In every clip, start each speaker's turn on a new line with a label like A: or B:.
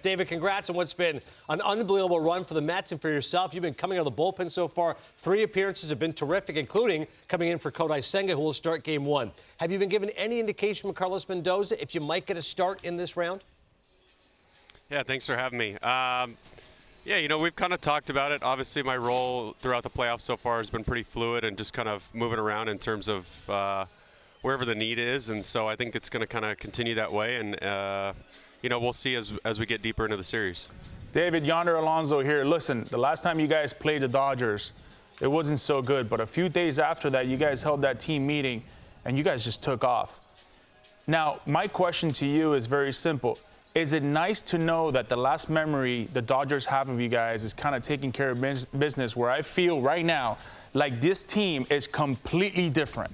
A: David, congrats on what's been an unbelievable run for the Mets and for yourself. You've been coming out of the bullpen so far. 3 appearances have been terrific, including coming in for Kodai Senga, who will start Game 1. Have you been given any indication from Carlos Mendoza if you might get a start in this round?
B: Yeah, thanks for having me. Yeah, we've kind of talked about it. Obviously, my role throughout the playoffs so far has been pretty fluid and just kind of moving around in terms of wherever the need is. And so I think it's going to kind of continue that way. And, we'll see as we get deeper into the series.
C: David, Yonder, Alonso here. Listen, the last time you guys played the Dodgers, it wasn't so good. But a few days after that, you guys held that team meeting, and you guys just took off. Now, my question to you is very simple. Is it nice to know that the last memory the Dodgers have of you guys is kind of taking care of business, where I feel right now like this team is completely different?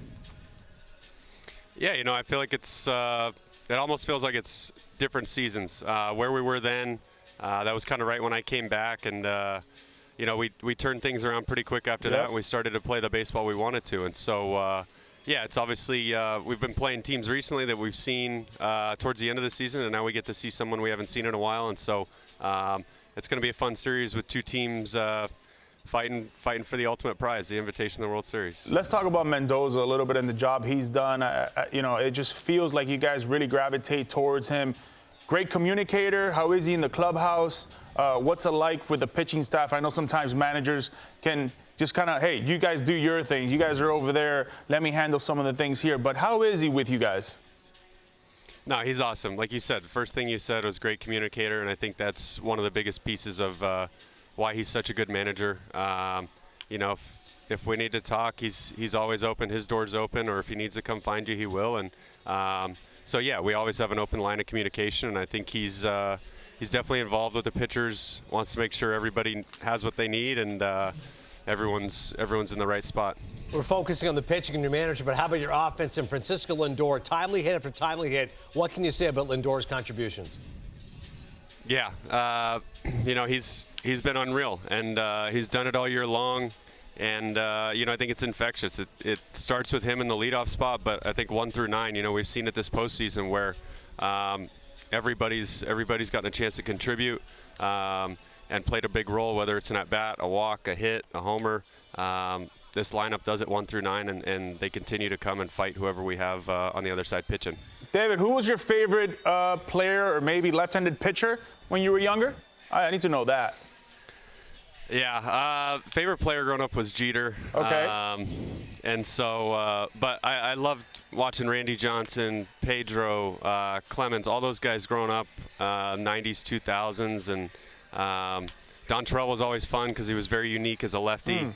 B: Yeah, I feel like it almost feels like it's different seasons. Where we were then, that was kind of right when I came back, and we turned things around pretty quick after that, and we started to play the baseball we wanted to. And so, yeah, it's obviously we've been playing teams recently that we've seen towards the end of the season, and now we get to see someone we haven't seen in a while. And so it's going to be a fun series with 2 teams fighting for the ultimate prize, the invitation to the World Series.
C: Let's talk about Mendoza a little bit and the job he's done. It just feels like you guys really gravitate towards him. Great communicator. How is he in the clubhouse? What's it like with the pitching staff? I know sometimes managers can just kind of, hey, you guys do your thing. You guys are over there. Let me handle some of the things here. But how is he with you guys?
B: No, he's awesome. Like you said, the first thing you said was great communicator, and I think that's one of the biggest pieces of why he's such a good manager. If we need to talk, he's always open. His door's open, or if he needs to come find you, he will. And so, yeah, we always have an open line of communication, and I think he's definitely involved with the pitchers, wants to make sure everybody has what they need, and everyone's in the right spot.
A: We're focusing on the pitching and your manager, but how about your offense and Francisco Lindor? Timely hit after timely hit. What can you say about Lindor's contributions?
B: Yeah, he's been unreal, and he's done it all year long. And I think it's infectious. It starts with him in the leadoff spot, but I think 1 through 9, we've seen it this postseason where everybody's gotten a chance to contribute and played a big role, whether it's an at bat, a walk, a hit, a homer. This lineup does it 1 through 9, and they continue to come and fight whoever we have on the other side pitching.
C: David, who was your favorite player or maybe left-handed pitcher when you were younger? I need to know that.
B: Yeah, favorite player growing up was Jeter.
C: Okay.
B: And so, but I loved watching Randy Johnson, Pedro, Clemens, all those guys growing up, 90s, 2000s. And Don Terrell was always fun because he was very unique as a lefty.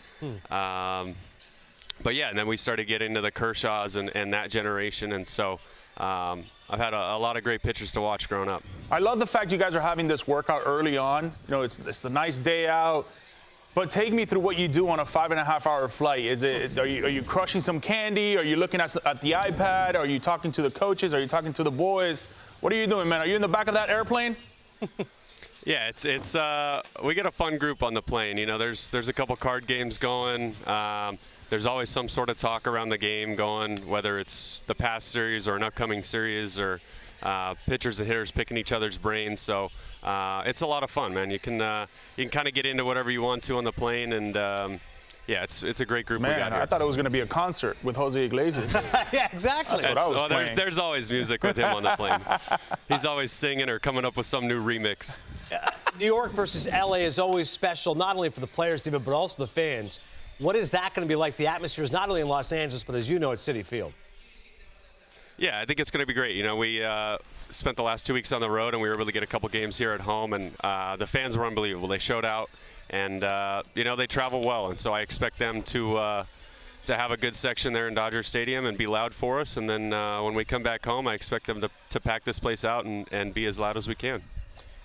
B: But, yeah, and then we started getting into the Kershaws and that generation. And so I've had a lot of great pitchers to watch growing up.
C: I love the fact you guys are having this workout early on. It's the nice day out. But take me through what you do on a 5.5-hour flight. Are you crushing some candy? Are you looking at the iPad? Are you talking to the coaches? Are you talking to the boys? What are you doing, man? Are you in the back of that airplane?
B: Yeah, it's we get a fun group on the plane. There's a couple card games going. There's always some sort of talk around the game going, whether it's the past series or an upcoming series or pitchers and hitters picking each other's brains. So it's a lot of fun, man. You can kind of get into whatever you want to on the plane, and yeah, it's a great group we got here.
C: I thought it was going to be a concert with Jose Iglesias.
A: Yeah, exactly.
C: That's what I was playing.
B: There's always music with him on the plane. He's always singing or coming up with some new remix.
A: New York versus LA is always special, not only for the players, David, but also the fans. What is that going to be like? The atmosphere is not only in Los Angeles, but as you know, at Citi Field.
B: Yeah, I think it's going to be great. We spent the last 2 weeks on the road, and we were able to get a couple games here at home, and the fans were unbelievable. They showed out, and they travel well, and so I expect them to have a good section there in Dodger Stadium and be loud for us. And then when we come back home, I expect them to pack this place out and be as loud as we can.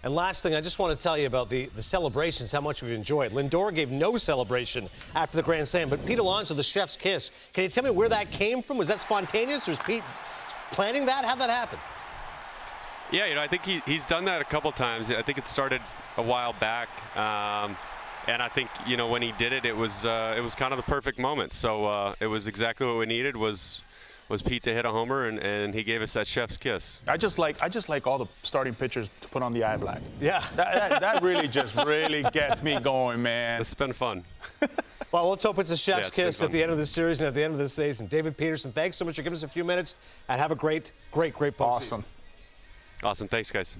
A: And last thing, I just want to tell you about the celebrations, how much we've enjoyed. Lindor gave no celebration after the Grand Slam, but Pete Alonso, the chef's kiss. Can you tell me where that came from? Was that spontaneous, or was Pete planning that? How'd that happen?
B: Yeah, I think he's done that a couple times. I think it started a while back, and I think when he did it, it was kind of the perfect moment. So it was exactly what we needed. Was was Pete to hit a homer, and he gave us that chef's kiss.
C: I just like all the starting pitchers to put on the eye black.
A: Yeah.
C: That really just really gets me going, man.
B: It's been fun.
A: Well, let's hope it's a chef's
B: it's been
A: kiss at
B: fun.
A: the end of the series and at the end of the season. David Peterson, thanks so much for giving us a few minutes, and have a great postseason.
C: Awesome.
B: Awesome. Thanks, guys.